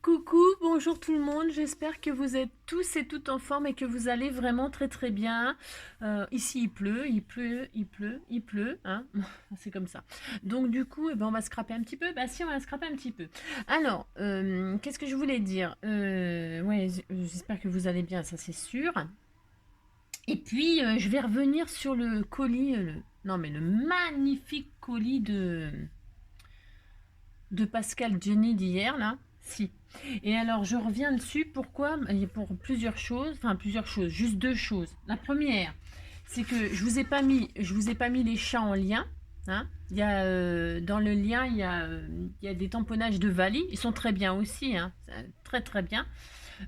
Coucou, bonjour tout le monde, j'espère que vous êtes tous et toutes en forme et que vous allez vraiment très très bien. Ici il pleut, il pleut, hein. C'est comme ça. Donc du coup, on va scraper un petit peu. Bah si, on va scraper un petit peu. Alors, qu'est-ce que je voulais dire? Ouais, j'espère que vous allez bien, ça c'est sûr. Et puis, je vais revenir sur le colis, non mais le magnifique colis de Pascal Jenny d'hier là. Si. Et alors je reviens dessus, pourquoi? Et pour plusieurs choses, enfin plusieurs choses, juste deux choses. La première, c'est que je vous ai pas mis les chats en lien. Hein. Il y a, dans le lien, il y a des tamponnages de Vali, ils sont très bien aussi, hein, très très bien.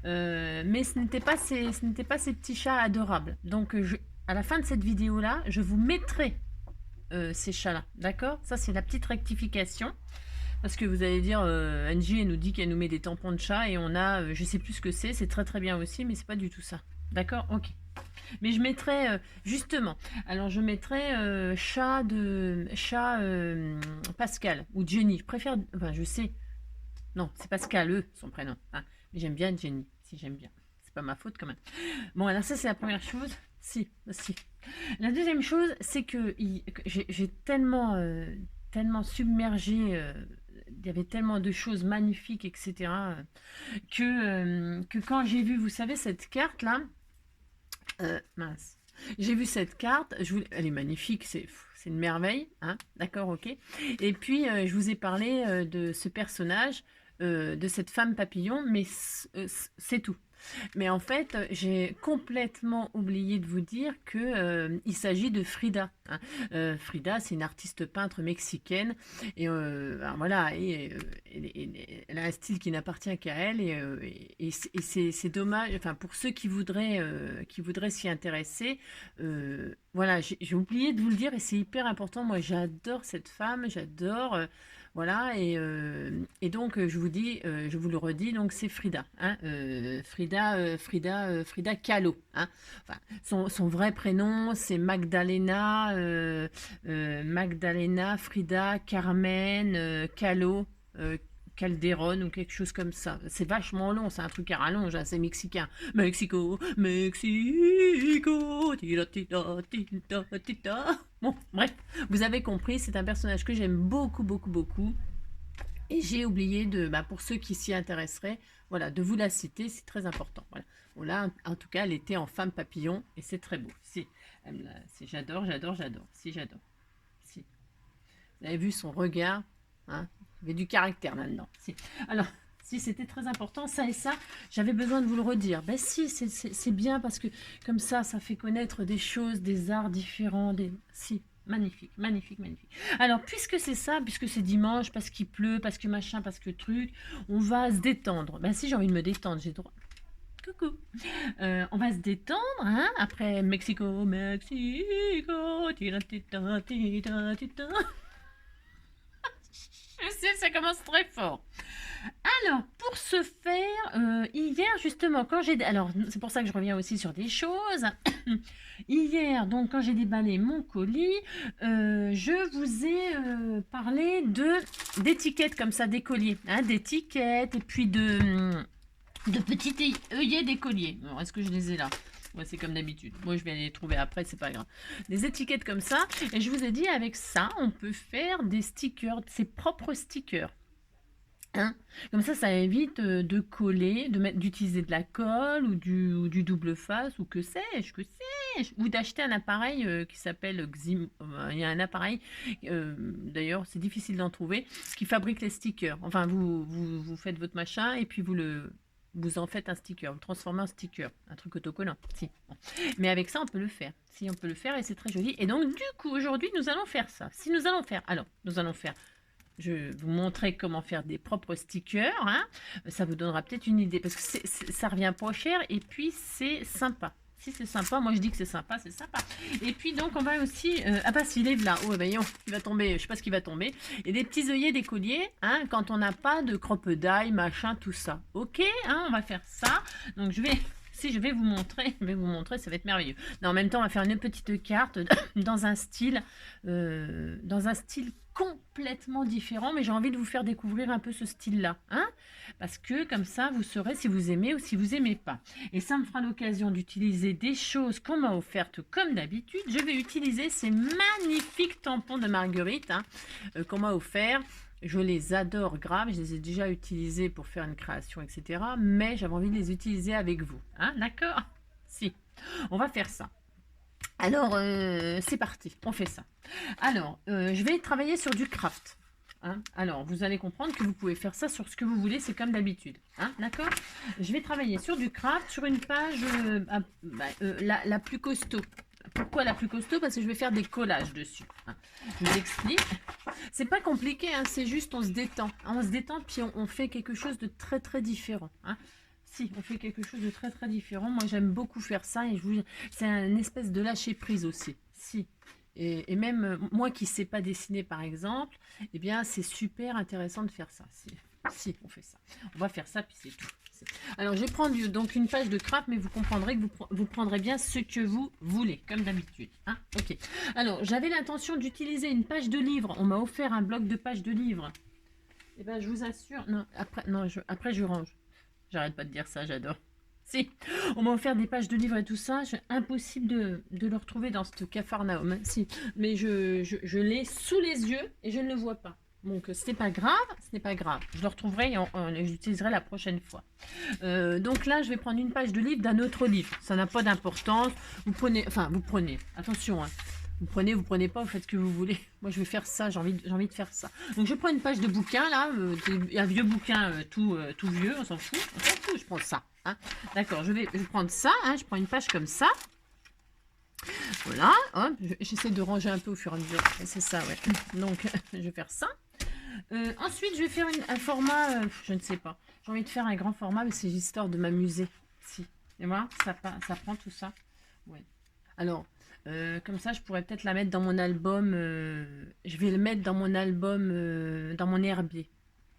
Mais ce n'était pas ces petits chats adorables. Donc à la fin de cette vidéo là, je vous mettrai ces chats là, d'accord? Ça c'est la petite rectification. Parce que vous allez dire, Angie, elle nous dit qu'elle nous met des tampons de chat et on a, je sais plus ce que c'est très très bien aussi, mais c'est pas du tout ça. D'accord? Ok. Mais je mettrai, justement, alors je mettrai chat Pascal ou Jenny. Je préfère, enfin je sais, non, c'est Pascal, son prénom. Hein. Mais j'aime bien Jenny, si j'aime bien. C'est pas ma faute quand même. Bon, alors ça c'est la première chose. Si, si. La deuxième chose, c'est que j'ai tellement submergé, il y avait tellement de choses magnifiques, etc., que quand j'ai vu, vous savez, cette carte-là, mince, j'ai vu cette carte, elle est magnifique, c'est une merveille, hein, d'accord, ok. Et puis, je vous ai parlé de ce personnage, de cette femme papillon, mais c'est tout. Mais en fait, j'ai complètement oublié de vous dire que il s'agit de Frida. Hein. Frida, c'est une artiste peintre mexicaine et ben voilà, elle a un style qui n'appartient qu'à elle et c'est dommage. Enfin, pour ceux qui voudraient s'y intéresser, voilà, j'ai oublié de vous le dire et c'est hyper important. Moi, j'adore cette femme, j'adore. Voilà, et donc je vous dis, je vous le redis, donc c'est Frida, hein, Frida Kahlo. Hein. Enfin, son vrai prénom, c'est Magdalena Frida Carmen Kahlo. Calderon ou quelque chose comme ça. C'est vachement long, c'est un truc à rallonge, hein, c'est mexicain. Mexico, Mexico, tira, tira, tira, tira. Bon, bref, vous avez compris, c'est un personnage que j'aime beaucoup, beaucoup, beaucoup. Et j'ai oublié de, bah, pour ceux qui s'y intéresseraient, voilà, de vous la citer, c'est très important. Voilà. Bon, là, en tout cas, elle était en femme papillon et c'est très beau. Si, j'adore, j'adore, j'adore. Si, j'adore. Si. Vous avez vu son regard, hein, il y avait du caractère là-dedans. Si. Alors, si c'était très important, ça et ça, j'avais besoin de vous le redire. Ben si, c'est bien parce que comme ça fait connaître des choses, des arts différents. Si, magnifique, magnifique, magnifique. Alors, puisque c'est ça, puisque c'est dimanche, parce qu'il pleut, parce que machin, parce que truc, on va se détendre. Ben si, j'ai envie de me détendre, j'ai droit. Coucou. On va se détendre, hein, après Mexico, Mexico, tita, tita, tita, tita. Je sais, ça commence très fort. Alors, pour ce faire, hier, justement, quand j'ai... Alors, c'est pour ça que je reviens aussi sur des choses. Hier, donc, quand j'ai déballé mon colis, je vous ai parlé d'étiquettes comme ça, des colliers. Hein, d'étiquettes et puis de petits œillets d'écoliers. Alors, est-ce que je les ai là? Ouais, c'est comme d'habitude. Moi, je vais les trouver après, c'est pas grave. Des étiquettes comme ça. Et je vous ai dit, avec ça, on peut faire des stickers, ses propres stickers. Hein, comme ça évite de coller, d'utiliser de la colle ou du double face ou que sais-je, ou d'acheter un appareil qui s'appelle Xim. Il y a un appareil, d'ailleurs c'est difficile d'en trouver, qui fabrique les stickers. Enfin, vous faites votre machin et puis vous en faites un sticker, vous transformez en sticker, un truc autocollant. Si. Bon. Mais avec ça, on peut le faire. Si, on peut le faire et c'est très joli. Et donc, du coup, aujourd'hui, nous allons faire ça. Si nous allons faire, alors, nous allons faire. Je vais vous montrer comment faire des propres stickers. Hein. Ça vous donnera peut-être une idée parce que ça revient pas cher et puis c'est sympa. Si c'est sympa, moi je dis que c'est sympa, c'est sympa. Et puis donc on va aussi... ah bah s'il est là, oh ben il va tomber, je sais pas ce qui va tomber. Et des petits œillets d'écolier, hein, quand on n'a pas de crop d'ail, machin, tout ça. Ok, hein, on va faire ça. Donc je vais Si, je vais vous montrer, ça va être merveilleux. Non, en même temps, on va faire une petite carte dans un style complètement différent, mais j'ai envie de vous faire découvrir un peu ce style-là, hein, parce que comme ça, vous saurez si vous aimez ou si vous aimez pas. Et ça me fera l'occasion d'utiliser des choses qu'on m'a offertes comme d'habitude. Je vais utiliser ces magnifiques tampons de Marguerite, hein, qu'on m'a offert. Je les adore grave, je les ai déjà utilisés pour faire une création, etc. Mais j'avais envie de les utiliser avec vous, hein, d'accord? Si, on va faire ça. Alors, c'est parti, on fait ça. Alors, je vais travailler sur du craft. Hein. Alors, vous allez comprendre que vous pouvez faire ça sur ce que vous voulez, c'est comme d'habitude. Hein, d'accord? Je vais travailler sur du craft, sur une page la plus costaud. Pourquoi la plus costaud? Parce que je vais faire des collages dessus. Hein. Je vous explique. C'est pas compliqué, hein, c'est juste on se détend. On se détend, puis on fait quelque chose de très très différent. Hein. Si, on fait quelque chose de très très différent. Moi, j'aime beaucoup faire ça et c'est une espèce de lâcher prise aussi. Si. Et même moi qui ne sais pas dessiner, par exemple, eh bien, c'est super intéressant de faire ça. Si, on fait ça. On va faire ça, puis c'est tout. Alors, je vais prendre donc une page de craft, mais vous comprendrez que vous prendrez bien ce que vous voulez, comme d'habitude. Hein, ok. Alors, j'avais l'intention d'utiliser une page de livre. On m'a offert un bloc de pages de livres. Eh bien, je vous assure... Non, après je range. J'arrête pas de dire ça, j'adore. Si, on m'a offert des pages de livres et tout ça. Impossible de le retrouver dans ce Capharnaüm. Si, mais je l'ai sous les yeux et je ne le vois pas. Donc, ce n'est pas grave, ce n'est pas grave. Je le retrouverai et j'utiliserai la prochaine fois. Donc là, je vais prendre une page de livre d'un autre livre. Ça n'a pas d'importance. Vous prenez, attention, hein. Vous prenez pas, vous faites ce que vous voulez. Moi, je vais faire ça, j'ai envie de faire ça. Donc, je prends une page de bouquin, là, un vieux bouquin tout vieux, on s'en fout, je prends ça. Hein. D'accord, je vais prendre ça, hein, je prends une page comme ça. Voilà, j'essaie de ranger un peu au fur et à mesure, c'est ça, ouais. Donc, je vais faire ça. Ensuite, je vais faire un format, je ne sais pas. J'ai envie de faire un grand format, mais c'est histoire de m'amuser. Si, et voilà, ça prend tout ça. Ouais. Alors... comme ça, je pourrais peut-être la mettre dans mon album. Je vais le mettre dans mon album, dans mon herbier.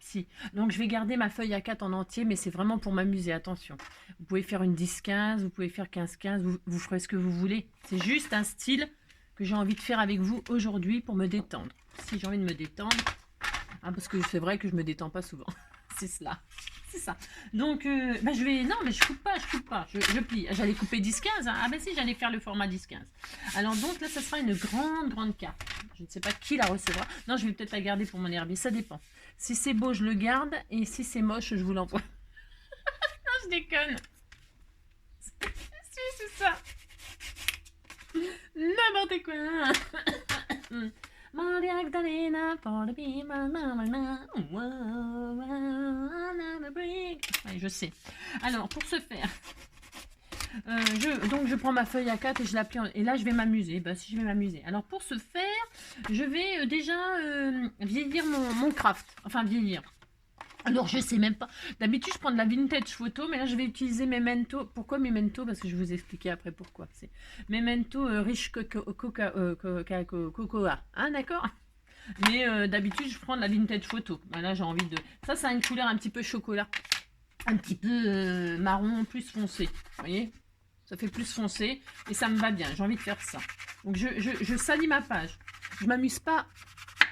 Si. Donc, je vais garder ma feuille A4 en entier, mais c'est vraiment pour m'amuser. Attention. Vous pouvez faire une 10-15, vous pouvez faire 15-15, vous ferez ce que vous voulez. C'est juste un style que j'ai envie de faire avec vous aujourd'hui pour me détendre. Si j'ai envie de me détendre, hein, parce que c'est vrai que je me détends pas souvent. C'est cela. C'est ça. Donc, je vais... Non, mais je coupe pas. Je plie. J'allais couper 10-15. Hein. Ah ben si, j'allais faire le format 10-15. Alors donc, là, ça sera une grande carte. Je ne sais pas qui la recevra. Non, je vais peut-être la garder pour mon herbier. Ça dépend. Si c'est beau, je le garde. Et si c'est moche, je vous l'envoie. Non, je déconne. Si, c'est ça. N'importe quoi. Maria Magdalena for the people, je sais. Alors, pour ce faire, donc je prends ma feuille A4 et je l'applique. Et là, je vais m'amuser. Ben, si je vais m'amuser. Alors, pour ce faire, je vais déjà vieillir mon craft. Enfin, vieillir. Alors, je sais même pas. D'habitude, je prends de la vintage photo, mais là, je vais utiliser Memento. Pourquoi Memento? Parce que je vais vous expliquer après pourquoi. C'est Memento riche cocoa. Hein, d'accord? Mais d'habitude, je prends de la vintage photo. Là, j'ai envie de... Ça a une couleur un petit peu chocolat. Un petit peu marron, plus foncé. Vous voyez? Ça fait plus foncé et ça me va bien. J'ai envie de faire ça. Donc, je salis ma page. Je m'amuse pas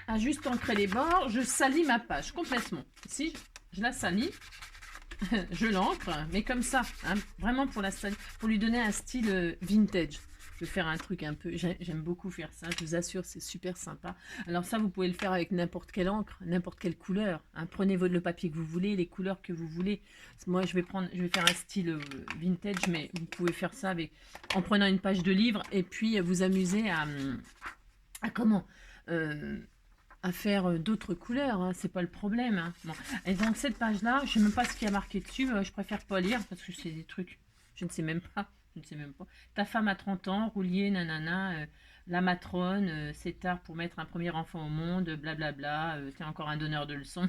à juste ancrer les bords, je salis ma page complètement. Ici, je la salis, je l'encre, mais comme ça, hein, vraiment pour la salir, pour lui donner un style vintage. Je vais faire un truc un peu, j'aime beaucoup faire ça, je vous assure, c'est super sympa. Alors ça, vous pouvez le faire avec n'importe quelle encre, n'importe quelle couleur. Hein. Prenez le papier que vous voulez, les couleurs que vous voulez. Moi, je vais faire un style vintage, mais vous pouvez faire ça en prenant une page de livre et puis vous amuser à faire d'autres couleurs, hein, c'est pas le problème. Hein. Bon. Et donc cette page-là, je sais même pas ce qu'il y a marqué dessus, je préfère pas lire parce que c'est des trucs, je ne sais même pas. Ta femme a 30 ans, roulier, nanana, la matrone, c'est tard pour mettre un premier enfant au monde, blablabla, c'est encore un donneur de leçons.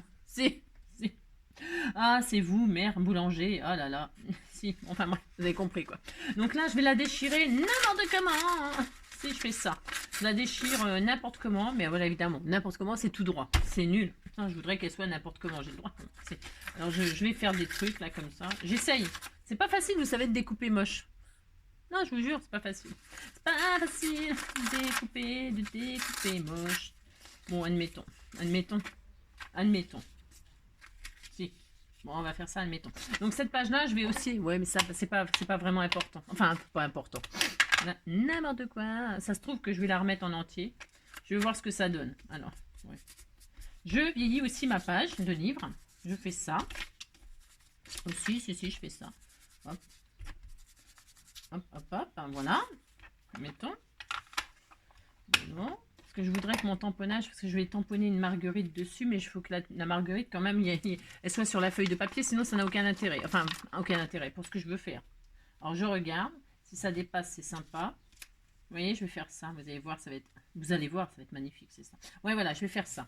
Ah, c'est vous, mère, boulanger, ah là là. Si, enfin, bref, vous avez compris quoi. Donc là, je vais la déchirer n'importe comment. Si je fais ça, je la déchire n'importe comment, mais voilà, évidemment, n'importe comment, c'est tout droit, c'est nul. Non, je voudrais qu'elle soit n'importe comment, j'ai le droit. Alors, je vais faire des trucs, là, comme ça. J'essaye. C'est pas facile, vous savez, de découper moche. Non, je vous jure, c'est pas facile. C'est pas facile de découper moche. Bon, admettons. Admettons. Si. Bon, on va faire ça, admettons. Donc, cette page-là, je vais aussi... Ouais, mais ça, c'est pas vraiment important. Enfin, pas important. N'importe quoi. Ça se trouve que je vais la remettre en entier. Je vais voir ce que ça donne. Alors, ouais. Je vieillis aussi ma page de livre. Je fais ça. Aussi, si, je fais ça. Hop. Hop, hop, hop. Voilà. Mettons. Bon. Parce que je voudrais que mon tamponnage, parce que je vais tamponner une marguerite dessus, mais il faut que la marguerite, quand même, elle soit sur la feuille de papier, sinon ça n'a aucun intérêt. Enfin, aucun intérêt pour ce que je veux faire. Alors, je regarde. Si ça dépasse, c'est sympa. Vous voyez, je vais faire ça. Vous allez voir, ça va être... Vous allez voir, ça va être magnifique, c'est ça. Ouais, voilà, je vais faire ça.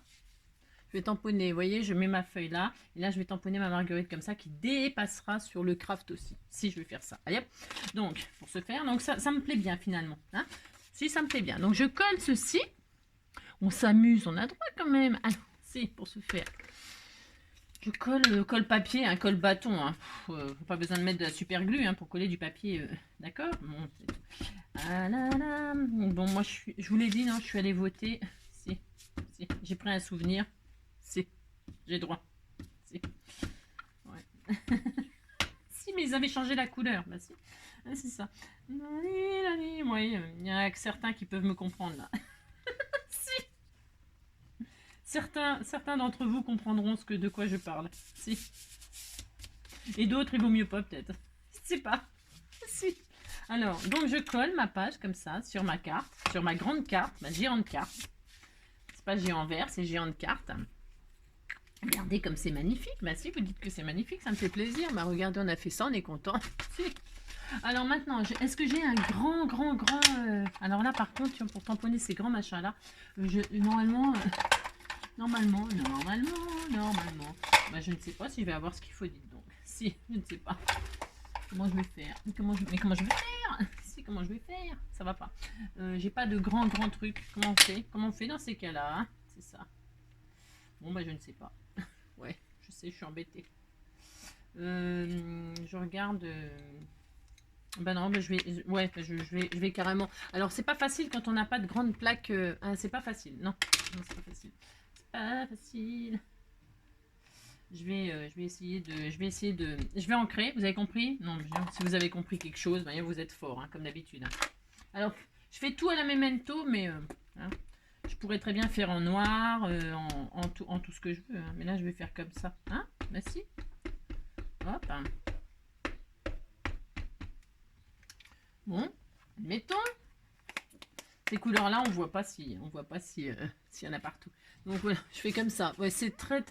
Je vais tamponner, vous voyez, je mets ma feuille là. Et là, je vais tamponner ma marguerite comme ça, qui dépassera sur le craft aussi. Si, je vais faire ça. Allez, hop. Donc, pour ce faire, donc ça me plaît bien, finalement. Hein, si, ça me plaît bien. Donc, je colle ceci. On s'amuse, on a droit quand même. Alors, si, pour ce faire. Je colle papier, un colle bâton. Hein. Pas besoin de mettre de la super glue hein, pour coller du papier. D'accord bon, ah là là. Bon, moi, je vous l'ai dit, non, je suis allée voter. Si. J'ai pris un souvenir. Si, j'ai droit. Si. Ouais. Si, mais ils avaient changé la couleur. Bah si. Ah, c'est ça. Oui, il y en a que certains qui peuvent me comprendre là. Si. Certains d'entre vous comprendront de quoi je parle. Si. Et d'autres, il vaut mieux pas peut-être. Je sais pas. Si. Alors, donc je colle ma page comme ça sur ma carte, sur ma grande carte, ma géante carte. C'est pas géant vert, c'est géante carte. Regardez comme c'est magnifique. Bah si, vous dites que c'est magnifique, ça me fait plaisir. Bah regardez, on a fait ça, on est content. Si. Alors maintenant, est-ce que j'ai un grand... Alors là, par contre, pour tamponner ces grands machins-là, normalement... Bah, je ne sais pas si je vais avoir ce qu'il faut, dites donc. Si, je ne sais pas. Comment je vais faire? Mais comment je vais faire? Si, comment je vais faire? Ça va pas. J'ai pas de grands trucs. Comment on fait dans ces cas-là hein? C'est ça. Bon, bah, je ne sais pas. Ouais, je sais, je suis embêtée. Je regarde... Ben non, ben je vais carrément... Alors, c'est pas facile quand on n'a pas de grande plaque. Hein, c'est pas facile. Non, c'est pas facile. C'est pas facile. Je vais essayer de... Je vais ancrer, vous avez compris? Non, si vous avez compris quelque chose, ben, vous êtes fort, hein, comme d'habitude. Hein. Alors, je fais tout à la memento, mais... Hein, je pourrais très bien faire en noir, en tout ce que je veux. Hein, mais là, je vais faire comme ça. Hein? Merci. Hop. Bon, admettons. Ces couleurs-là, on voit pas s'il y en a partout. Donc voilà, je fais comme ça. Ouais, c'est très...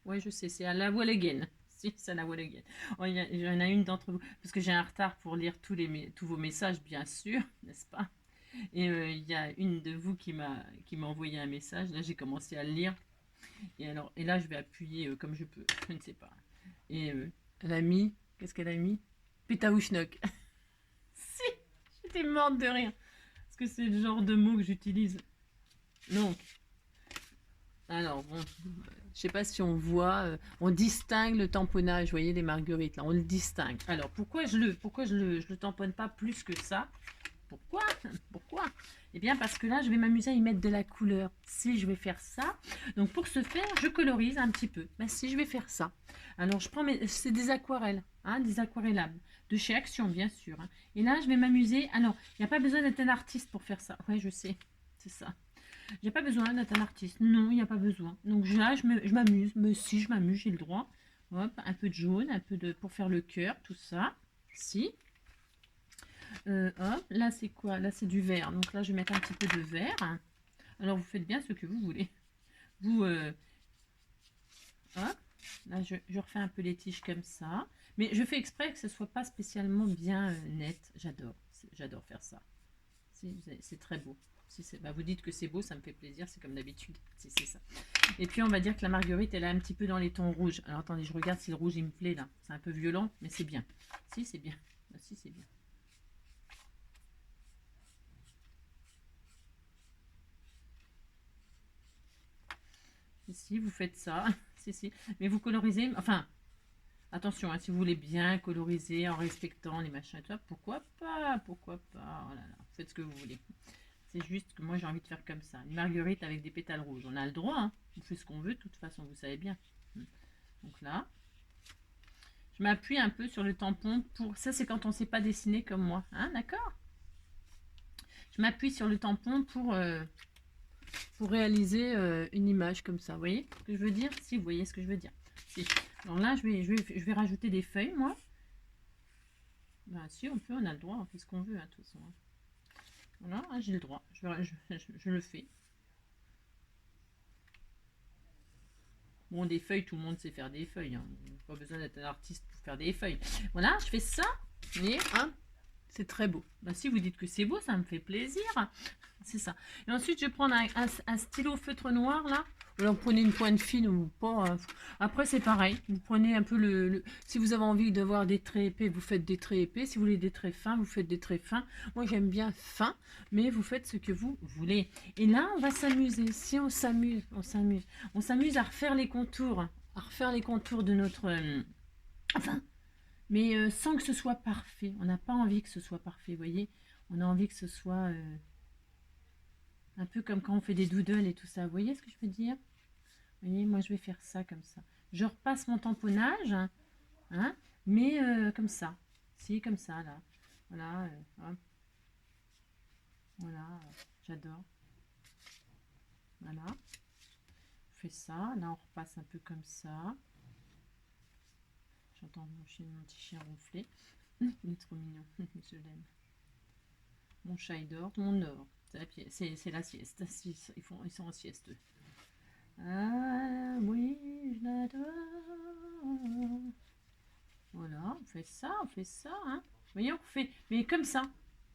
ouais, je sais, c'est à la voile again. Si, c'est à la voile again. Oh, il y en a une d'entre vous, parce que j'ai un retard pour lire tous vos messages, bien sûr, n'est-ce pas? Et il y a une de vous qui m'a envoyé un message. Là, j'ai commencé à le lire. Et là, je vais appuyer comme je peux. Je ne sais pas. Et elle a mis... Qu'est-ce qu'elle a mis? Pétaouchnok. Si, j'étais morte de rire. Parce que c'est le genre de mot que j'utilise. Donc, alors, bon, je sais pas si on voit, on distingue le tamponnage, vous voyez, les marguerites, là, on le distingue. Alors, pourquoi je le tamponne pas plus que ça? Pourquoi? Eh bien, parce que là, je vais m'amuser à y mettre de la couleur. Si, je vais faire ça. Donc, pour ce faire, je colorise un petit peu. Ben, si, je vais faire ça. Alors, je prends c'est des aquarelles, hein, des aquarellables. De chez Action, bien sûr. Hein. Et là, je vais m'amuser. Alors, il n'y a pas besoin d'être un artiste pour faire ça. Ouais, je sais. C'est ça. J'ai pas besoin d'être un artiste. Non, il n'y a pas besoin. Donc là, je m'amuse. Mais si, je m'amuse, j'ai le droit. Hop, un peu de jaune, pour faire le cœur, tout ça. Si. Hop, là c'est quoi? Là c'est du vert. Donc là je vais mettre un petit peu de vert. Alors vous faites bien ce que vous voulez. Vous hop, là je refais un peu les tiges comme ça. Mais je fais exprès que ce soit pas spécialement bien net. J'adore faire ça. C'est très beau. Si bah vous dites que c'est beau, ça me fait plaisir, c'est comme d'habitude. Si c'est ça. Et puis on va dire que la marguerite elle est un petit peu dans les tons rouges. Alors attendez, je regarde si le rouge il me plaît là. C'est un peu violent, mais c'est bien. Si c'est bien. Si c'est bien. Si, vous faites ça. Si. Mais vous colorisez, enfin, attention, hein, si vous voulez bien coloriser en respectant les machins et tout ça, pourquoi pas, pourquoi pas. Oh là là, faites ce que vous voulez. C'est juste que moi j'ai envie de faire comme ça. Une marguerite avec des pétales rouges. On a le droit, hein. On fait ce qu'on veut de toute façon, vous savez bien. Donc là, je m'appuie un peu sur le tampon pour... Ça, c'est quand on ne sait pas dessiner comme moi. Hein, d'accord? Je m'appuie sur le tampon pour réaliser une image comme ça. Vous voyez ce que je veux dire? Si, vous voyez ce que je veux dire. Si. Alors là, je vais rajouter des feuilles, moi. Ben, si, on peut, on a le droit. On fait ce qu'on veut, hein, de toute façon. Voilà, j'ai le droit. Je le fais. Bon, des feuilles, tout le monde sait faire des feuilles. Hein. Pas besoin d'être un artiste pour faire des feuilles. Voilà, je fais ça. Vous voyez, hein, c'est très beau. Ben, si vous dites que c'est beau, ça me fait plaisir. C'est ça. Et ensuite, je vais prendre un stylo feutre noir, là. Alors, vous prenez une pointe fine ou pas. Après, c'est pareil. Vous prenez un peu si vous avez envie d'avoir des traits épais, vous faites des traits épais. Si vous voulez des traits fins, vous faites des traits fins. Moi, j'aime bien fin, mais vous faites ce que vous voulez. Et là, on va s'amuser. Si on s'amuse, on s'amuse. On s'amuse à refaire les contours. À refaire les contours de notre... enfin, mais sans que ce soit parfait. On n'a pas envie que ce soit parfait, vous voyez. On a envie que ce soit... un peu comme quand on fait des doodles et tout ça. Vous voyez ce que je veux dire? Vous voyez, moi je vais faire ça comme ça. Je repasse mon tamponnage, hein, mais comme ça. Si, comme ça, là. Voilà. Voilà, j'adore. Voilà. Je fais ça. Là, on repasse un peu comme ça. J'entends mon petit chien ronfler. Il est trop mignon. Je l'aime. Mon chat, il dort. Mon or. C'est la sieste. Ils sont en sieste. Ah oui, je l'adore. Voilà, on fait ça, hein. Vous voyez, on fait, mais comme ça,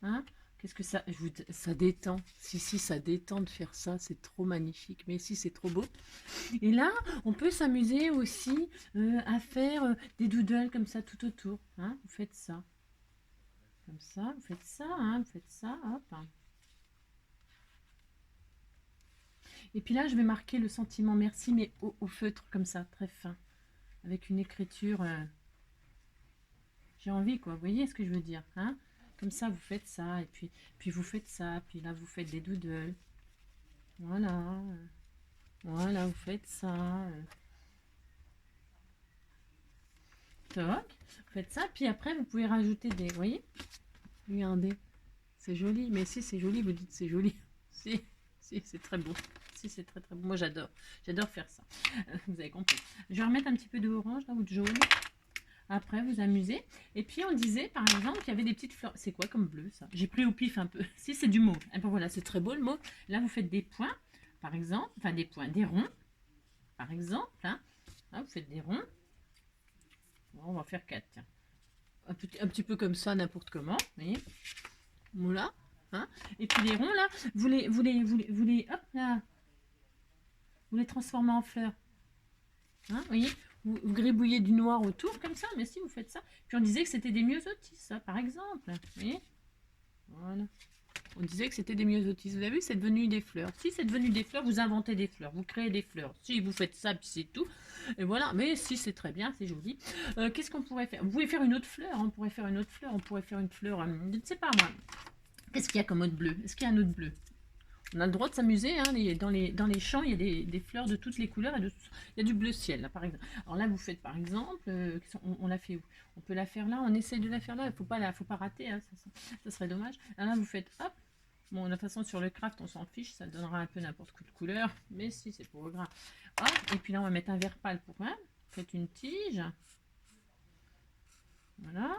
hein. Qu'est-ce que ça, ça détend. Si, ça détend de faire ça, c'est trop magnifique. Mais si, c'est trop beau. Et là, on peut s'amuser aussi à faire des doodles comme ça tout autour. Hein. Vous faites ça. Comme ça, vous faites ça, hein. Vous faites ça, hop. Et puis là, je vais marquer le sentiment merci, mais au feutre, comme ça, très fin. Avec une écriture... j'ai envie, quoi. Vous voyez ce que je veux dire, hein? Comme ça, vous faites ça, et puis vous faites ça, puis là, vous faites des doodles. Voilà. Voilà, vous faites ça. Toc. Vous faites ça, puis après, vous pouvez rajouter des... Vous voyez? Regardez. C'est joli, mais si c'est joli, vous dites c'est joli. Si, c'est très beau. Si, c'est très beau. Moi, j'adore. J'adore faire ça. Vous avez compris. Je vais remettre un petit peu d'orange, là, ou de jaune. Après, vous amusez. Et puis, on disait, par exemple, qu'il y avait des petites fleurs. C'est quoi comme bleu, ça? J'ai pris au pif un peu. Si, c'est du mauve. Et ben voilà, c'est très beau, le mauve. Là, vous faites des points, par exemple. Enfin, des points, des ronds, par exemple. Hein. Là, vous faites des ronds. Bon, on va faire 4, tiens. Un petit peu comme ça, n'importe comment. Vous voyez? Voilà. Hein. Et puis, les ronds, là, vous les, hop, là. Vous les transformez en fleurs. Hein, vous voyez, vous gribouillez du noir autour comme ça, mais si vous faites ça. Puis on disait que c'était des myosotis, ça, par exemple. Vous voyez, voilà. On disait que c'était des myosotis. Vous avez vu, c'est devenu des fleurs. Si c'est devenu des fleurs, vous inventez des fleurs, vous créez des fleurs. Si vous faites ça, puis c'est tout. Et voilà, mais si c'est très bien, c'est joli. Qu'est-ce qu'on pourrait faire? Vous pouvez faire une autre fleur. On pourrait faire une autre fleur. On pourrait faire une fleur. Je ne sais pas moi. Qu'est-ce qu'il y a comme autre bleu? Est-ce qu'il y a un autre bleu? On a le droit de s'amuser, hein, dans les champs, il y a des fleurs de toutes les couleurs, et il y a du bleu ciel, là, par exemple. Alors là, vous faites, par exemple, on l'a fait où? On peut la faire là, on essaye de la faire là, il ne faut pas rater, hein, ça serait dommage. Alors là, vous faites, hop, bon, de toute façon, sur le craft, on s'en fiche, ça donnera un peu n'importe quelle couleur, mais si, c'est pour le grave. Hop, et puis là, on va mettre un vert pâle pour moi. Faites une tige. Voilà.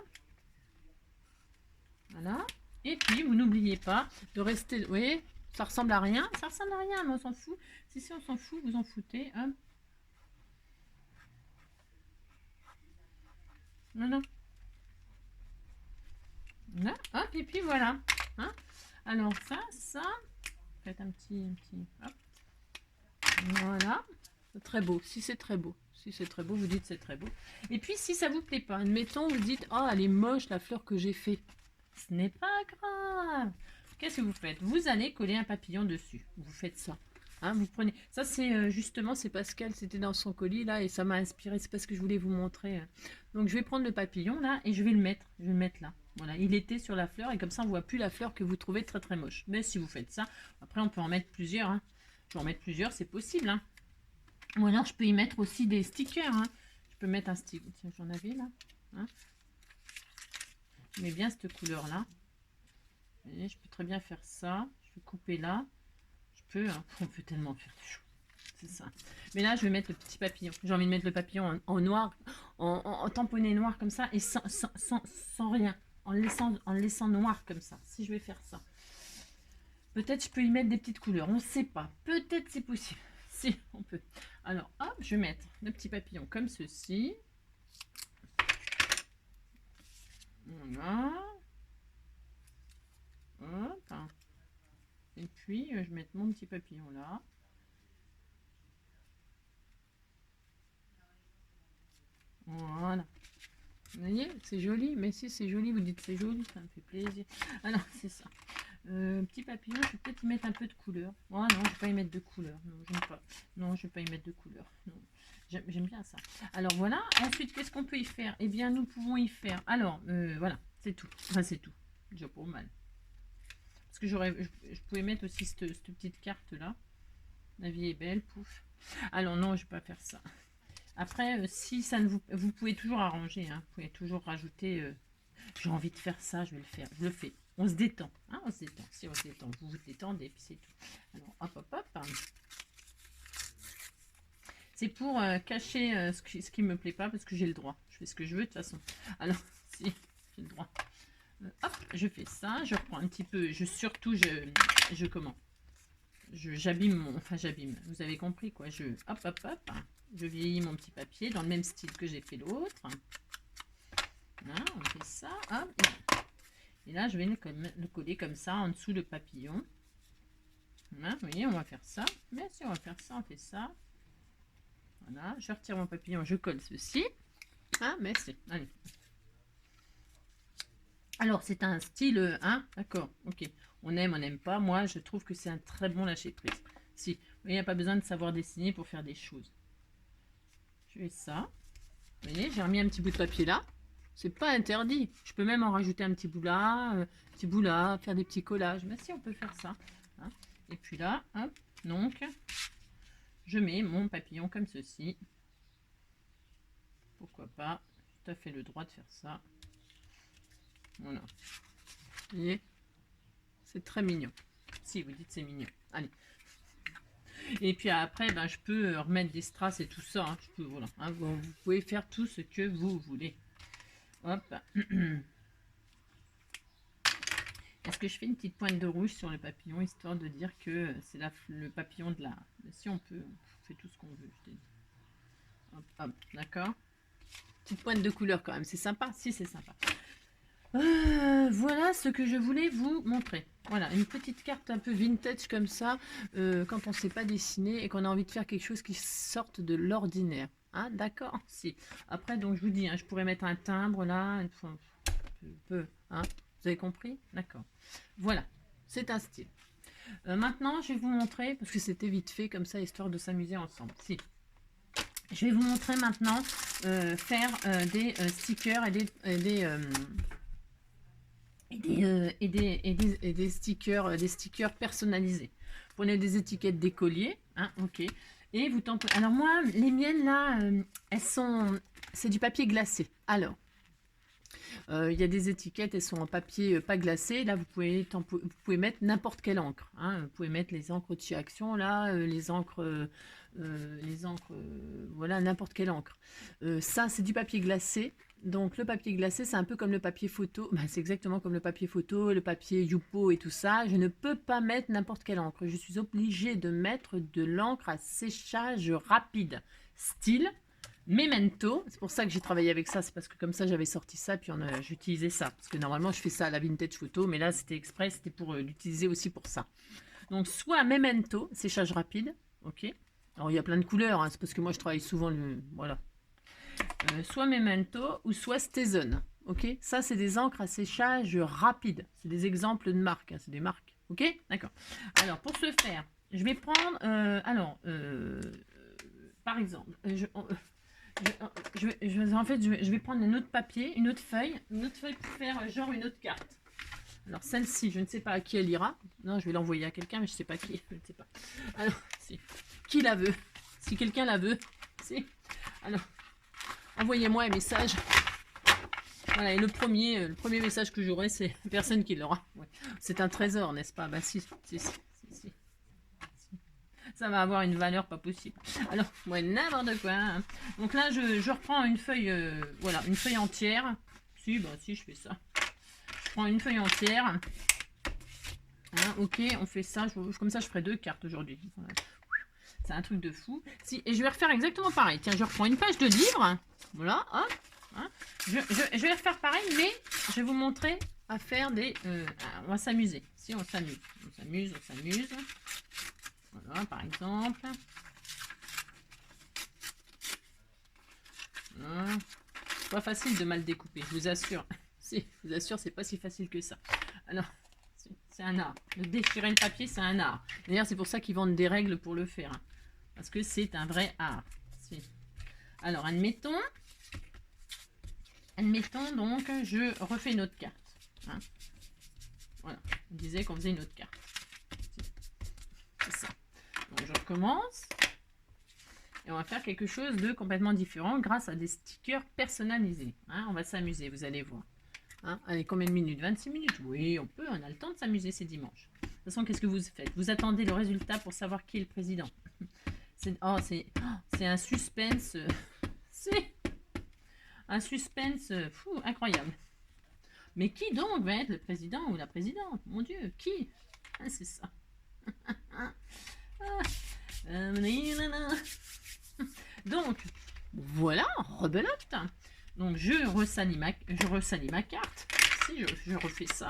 Voilà. Et puis, vous n'oubliez pas de rester, vous voyez, ça ressemble à rien. Ça ressemble à rien, mais on s'en fout. Si on s'en fout, vous en foutez. Hop. Voilà. Là, hop, et puis voilà. Hein, alors ça. Faites un petit, hop. Voilà. C'est très beau. Si c'est très beau. Si c'est très beau, vous dites c'est très beau. Et puis, si ça vous plaît pas, admettons, vous dites, oh, elle est moche, la fleur que j'ai fait. Ce n'est pas grave. Qu'est-ce que vous faites? Vous allez coller un papillon dessus. Vous faites ça. Hein, vous prenez. Ça, c'est justement, c'est Pascal, c'était dans son colis là, et ça m'a inspiré. C'est parce que je voulais vous montrer. Donc, je vais prendre le papillon là et je vais le mettre. Je vais le mettre là. Voilà, il était sur la fleur et comme ça, on voit plus la fleur que vous trouvez très très moche. Mais si vous faites ça, après, on peut en mettre plusieurs. Hein. Je peux en mettre plusieurs, c'est possible. Hein. Ou alors, je peux y mettre aussi des stickers. Hein. Je peux mettre un sticker. Tiens, j'en avais là. Hein. Je mets bien cette couleur là. Et je peux très bien faire ça. Je vais couper là. Hein. On peut tellement faire des choses. C'est ça. Mais là, je vais mettre le petit papillon. J'ai envie de mettre le papillon en noir, en tamponné noir comme ça, et sans rien. En le laissant noir comme ça. Si je vais faire ça. Peut-être je peux y mettre des petites couleurs. On ne sait pas. Peut-être c'est possible. Si, on peut. Alors, hop, je vais mettre le petit papillon comme ceci. Voilà. Hop. Et puis, je vais mettre mon petit papillon là. Voilà. Vous voyez, c'est joli. Mais si c'est joli, vous dites c'est joli, ça me fait plaisir. Alors, c'est ça. Petit papillon, je vais peut-être y mettre un peu de couleur. Oh non, je ne vais pas y mettre de couleur. Non, j'aime pas. Non, je ne vais pas y mettre de couleur. J'aime bien ça. Alors, voilà. Ensuite, qu'est-ce qu'on peut y faire? Eh bien, nous pouvons y faire. Alors, voilà, c'est tout. Enfin, c'est tout. Déjà pas mal. Parce que je pouvais mettre aussi cette petite carte là. La vie est belle, pouf. Alors non, je vais pas faire ça. Après, si ça ne vous pouvez toujours arranger, hein, vous pouvez toujours rajouter. J'ai envie de faire ça, je vais le faire. Je le fais. On se détend, hein, on se détend. Si on se détend, vous vous détendez, puis c'est tout. Alors hop, hop, hop. C'est pour cacher ce qui me plaît pas, parce que j'ai le droit. Je fais ce que je veux de toute façon. Alors si j'ai le droit. Hop, je fais ça, je reprends un petit peu, j'abîme j'abîme, vous avez compris quoi, hop, je vieillis mon petit papier dans le même style que j'ai fait l'autre. Voilà, on fait ça, hop, et là je vais le coller comme ça en dessous le papillon. Voilà, vous voyez, on va faire ça, mais si on va faire ça, on fait ça. Voilà, je retire mon papillon, je colle ceci. Ah, mais c'est, allez. Alors, c'est un style, hein, d'accord, ok. On aime, on n'aime pas. Moi, je trouve que c'est un très bon lâcher-prise. Si, il n'y a pas besoin de savoir dessiner pour faire des choses. Je fais ça. Vous voyez, j'ai remis un petit bout de papier là. C'est pas interdit. Je peux même en rajouter un petit bout là, faire des petits collages. Mais si, on peut faire ça. Hein. Et puis là, hop, donc, je mets mon papillon comme ceci. Pourquoi pas, tout à fait le droit de faire ça. Voilà. Vous voyez, c'est très mignon. Si, vous dites c'est mignon. Allez. Et puis après, ben, je peux remettre des strass et tout ça. Hein. Je peux, voilà, hein, vous pouvez faire tout ce que vous voulez. Hop. Est-ce que je fais une petite pointe de rouge sur le papillon, histoire de dire que c'est le papillon de la... Si on peut, on fait tout ce qu'on veut, je t'ai dit. Hop, hop, d'accord. Petite pointe de couleur quand même, c'est sympa. Si, c'est sympa. Voilà ce que je voulais vous montrer. Voilà, une petite carte un peu vintage comme ça, quand on ne sait pas dessiner et qu'on a envie de faire quelque chose qui sorte de l'ordinaire. Hein, d'accord? Si. Après, donc je vous dis, hein, je pourrais mettre un timbre là, un peu, hein, vous avez compris? D'accord. Voilà, c'est un style. Maintenant, je vais vous montrer, parce que c'était vite fait comme ça, histoire de s'amuser ensemble. Si. Je vais vous montrer maintenant faire des stickers et des stickers personnalisés. Prenez des étiquettes d'écoliers, hein, ok. Et vous tamponnez. Alors moi, les miennes là, c'est du papier glacé. Alors, il y a des étiquettes, elles sont en papier pas glacé. Là, vous pouvez mettre n'importe quelle encre. Hein. Vous pouvez mettre les encres de chez Action, là, les encres, voilà, n'importe quelle encre. Ça, c'est du papier glacé. Donc le papier glacé, c'est un peu comme le papier photo. Ben, c'est exactement comme le papier photo, le papier Youpo et tout ça. Je ne peux pas mettre n'importe quelle encre. Je suis obligée de mettre de l'encre à séchage rapide. Style Memento. C'est pour ça que j'ai travaillé avec ça. C'est parce que comme ça, j'avais sorti ça. Puis j'utilisais ça. Parce que normalement, je fais ça à la vintage photo. Mais là, c'était exprès. C'était pour l'utiliser aussi pour ça. Donc soit Memento, séchage rapide. Ok. Alors, il y a plein de couleurs. Hein, c'est parce que moi, je travaille souvent voilà. Soit Memento ou soit Stézen. Ok, ça c'est des encres à séchage rapide. C'est des exemples de marques. Hein, c'est des marques. Ok, d'accord. Alors pour ce faire, je vais prendre, par exemple, en fait, je vais prendre un autre papier, une autre feuille pour faire genre une autre carte. Alors celle-ci, je ne sais pas à qui elle ira. Non, je vais l'envoyer à quelqu'un, mais je ne sais pas qui. Je ne sais pas. Alors, si. Qui la veut? Si quelqu'un la veut. Si. Alors, envoyez-moi un message. Voilà, et le premier message que j'aurai, c'est personne qui l'aura. Ouais. C'est un trésor, n'est-ce pas? Bah si. Ça va avoir une valeur pas possible. Alors, ouais, n'importe quoi. Hein. Donc là, je reprends une feuille, voilà, une feuille entière. Si, bah si, je fais ça. Je prends une feuille entière. Hein, ok, on fait ça. Comme ça, je ferai 2 cartes aujourd'hui. Voilà. C'est un truc de fou. Si, et je vais refaire exactement pareil. Tiens, je reprends une page de livre. Voilà, hop. Hein. Je vais refaire pareil, mais je vais vous montrer à faire des... on va s'amuser. Si, on s'amuse. On s'amuse. Voilà, par exemple. Voilà. C'est pas facile de mal découper, je vous assure. Si, je vous assure, c'est pas si facile que ça. Alors, c'est un art. De déchirer le papier, c'est un art. D'ailleurs, c'est pour ça qu'ils vendent des règles pour le faire. Hein. Parce que c'est un vrai art. Si. Alors, admettons donc, je refais une autre carte. Hein. Voilà, on disait qu'on faisait une autre carte. C'est ça. Donc, je recommence. Et on va faire quelque chose de complètement différent grâce à des stickers personnalisés. Hein, on va s'amuser, vous allez voir. Hein, allez, combien de minutes? 26 minutes? Oui, on a le temps de s'amuser, c'est dimanche. De toute façon, qu'est-ce que vous faites? Vous attendez le résultat pour savoir qui est le président. C'est un suspense. C'est un suspense fou, incroyable. Mais qui donc va être le président ou la présidente? Mon Dieu, qui? Ah, c'est ça. Donc, voilà, rebelote. Donc, je ressalis ma carte. Si, je refais ça.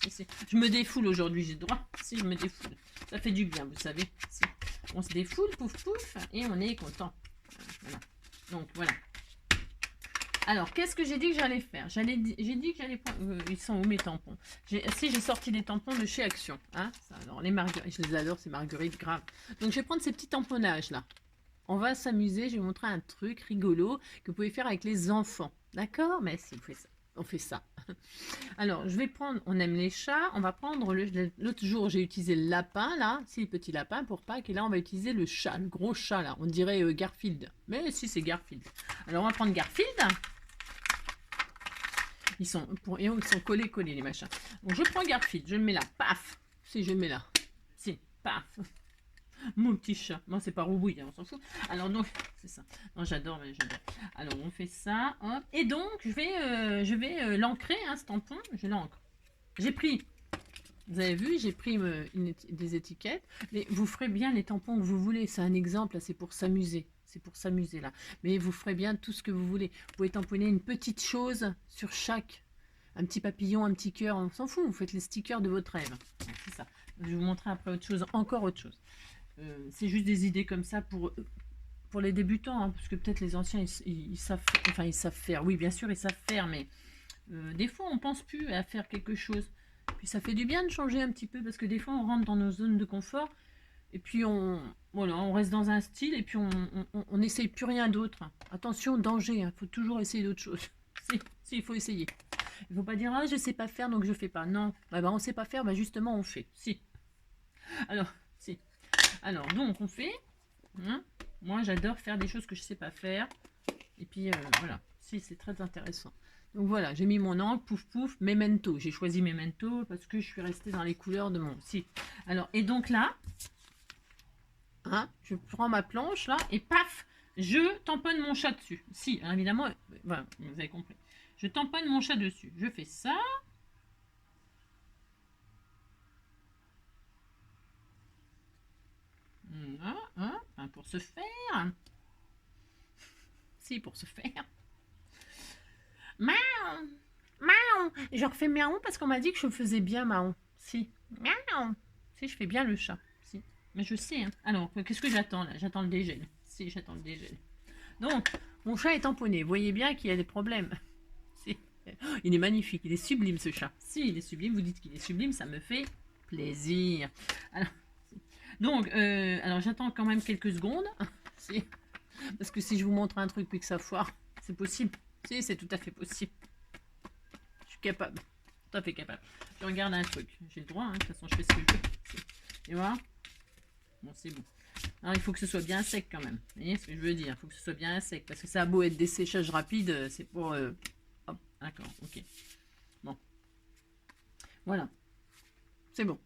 Si. Je me défoule aujourd'hui, j'ai le droit. Si, je me défoule. Ça fait du bien, vous savez. Si. On se défoule, pouf, pouf, et on est content. Voilà. Donc, voilà. Alors, qu'est-ce que j'ai dit que j'allais faire? J'ai dit que j'allais prendre... ils sont où mes tampons? J'ai sorti des tampons de chez Action. Hein, ça, alors, les marguerites, je les adore, ces marguerites graves. Donc, je vais prendre ces petits tamponnages là. On va s'amuser, je vais vous montrer un truc rigolo que vous pouvez faire avec les enfants. D'accord? Mais si, on fait ça. Alors, je vais prendre, on aime les chats, on va prendre, l'autre jour j'ai utilisé le lapin là, c'est le petit lapin pour Pâques, et là on va utiliser le chat, le gros chat là, on dirait Garfield. Mais si, c'est Garfield. Alors, on va prendre Garfield. Ils sont collés les machins. Donc, je prends Garfield, je le mets là, paf. Si, je le mets là. Si, paf. Mon petit chat. Non, c'est pas Roubouille, on s'en fout. Alors, donc, c'est ça. Non, j'adore, mais j'adore. Alors, on fait ça. Hop. Et donc, je vais l'ancrer, hein, ce tampon. Je l'encre. J'ai pris, vous avez vu, j'ai pris des étiquettes. Mais vous ferez bien les tampons que vous voulez. C'est un exemple, là, c'est pour s'amuser. C'est pour s'amuser, là. Mais vous ferez bien tout ce que vous voulez. Vous pouvez tamponner une petite chose sur chaque. Un petit papillon, un petit cœur, on s'en fout. Vous faites les stickers de votre rêve. C'est ça. Je vais vous montrer après autre chose, encore autre chose. C'est juste des idées comme ça pour les débutants, hein, parce que peut-être les anciens, ils savent faire. Oui, bien sûr, ils savent faire, mais des fois, on pense plus à faire quelque chose. Puis ça fait du bien de changer un petit peu, parce que des fois, on rentre dans nos zones de confort, et puis on reste dans un style, et puis on n'essaye plus rien d'autre. Attention, danger, il faut toujours essayer d'autres choses. Si, il faut essayer. Il ne faut pas dire, ah, je ne sais pas faire, donc je ne fais pas. Non, on ne sait pas faire, justement, on fait. Si. Alors, si. Alors, donc, on fait. Hein, moi, j'adore faire des choses que je ne sais pas faire. Et puis, voilà. Si, c'est très intéressant. Donc, voilà, j'ai mis mon encre, pouf, pouf, Memento. J'ai choisi Memento parce que je suis restée dans les couleurs de mon... Si. Alors, et donc là, hein, je prends ma planche, là, et paf, je tamponne mon chat dessus. Si, hein, évidemment, voilà, vous avez compris. Je tamponne mon chat dessus. Je fais ça. Hein, pour se faire. Si, pour se faire. Miaou, miaou. Je refais miaou parce qu'on m'a dit que je faisais bien miaou. Si, miaou. Si, je fais bien le chat. Si, mais je sais. Hein. Alors, qu'est-ce que j'attends là? J'attends le dégel. Si, j'attends le dégel. Donc, mon chat est tamponné. Vous voyez bien qu'il y a des problèmes. Si. Il est magnifique. Il est sublime ce chat. Si, il est sublime. Vous dites qu'il est sublime. Ça me fait plaisir. Alors, Donc, alors j'attends quand même quelques secondes. Si. Parce que si je vous montre un truc puis que ça foire, c'est possible. Si, c'est tout à fait possible. Je suis capable. Tout à fait capable. Je regarde un truc. J'ai le droit, hein. De toute façon, je fais ce que je veux. Et voilà. Bon, c'est bon. Alors, il faut que ce soit bien sec quand même. Vous voyez ce que je veux dire? Il faut que ce soit bien sec. Parce que ça a beau être des séchages rapides, c'est pour... Hop, d'accord, ok. Bon. Voilà. C'est bon.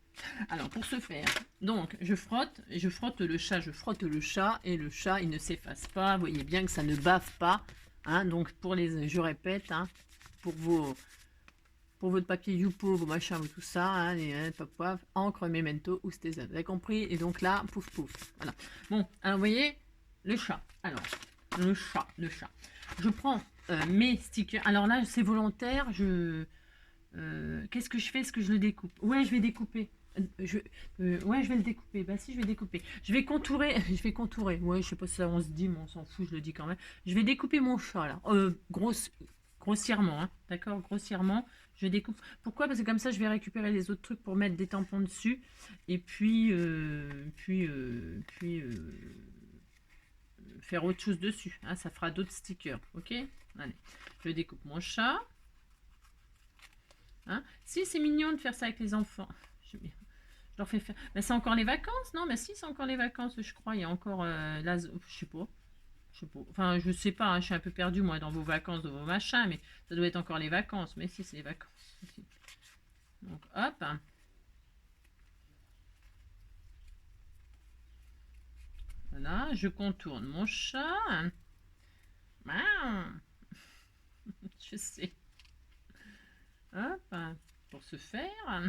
Alors, pour ce faire, donc, je frotte le chat, et le chat, il ne s'efface pas. Vous voyez bien que ça ne bave pas. Hein, donc, je répète, hein, pour votre papier Youpo, vos machins, tout ça, hein, les pop, encre, memento ou stézane. Vous avez compris? Et donc là, pouf, pouf. Voilà. Bon, alors, vous voyez, le chat. Alors, le chat. Je prends mes stickers. Alors là, c'est volontaire. Qu'est-ce que je fais? Est-ce que je le découpe? Ouais, je vais découper. Ouais, je vais le découper. Bah si, je vais découper. Je vais contourer. Je vais contourer. Ouais, je sais pas si ça on se dit, mais on s'en fout, je le dis quand même. Je vais découper mon chat là. Grossièrement, hein. D'accord? Grossièrement, je découpe. Pourquoi? Parce que comme ça, je vais récupérer les autres trucs pour mettre des tampons dessus. Et puis, faire autre chose dessus. Hein, ça fera d'autres stickers. Ok? Allez, je découpe mon chat. Hein, si, c'est mignon de faire ça avec les enfants. Je leur fais faire. Mais c'est encore les vacances, non? Mais si, c'est encore les vacances, je crois. Il y a encore là, je sais pas. Enfin, je sais pas. Hein, je suis un peu perdue moi dans vos vacances, dans vos machins, mais ça doit être encore les vacances. Mais si, c'est les vacances. Donc, hop. Voilà, je contourne mon chat. Je sais. Hop. Pour se faire.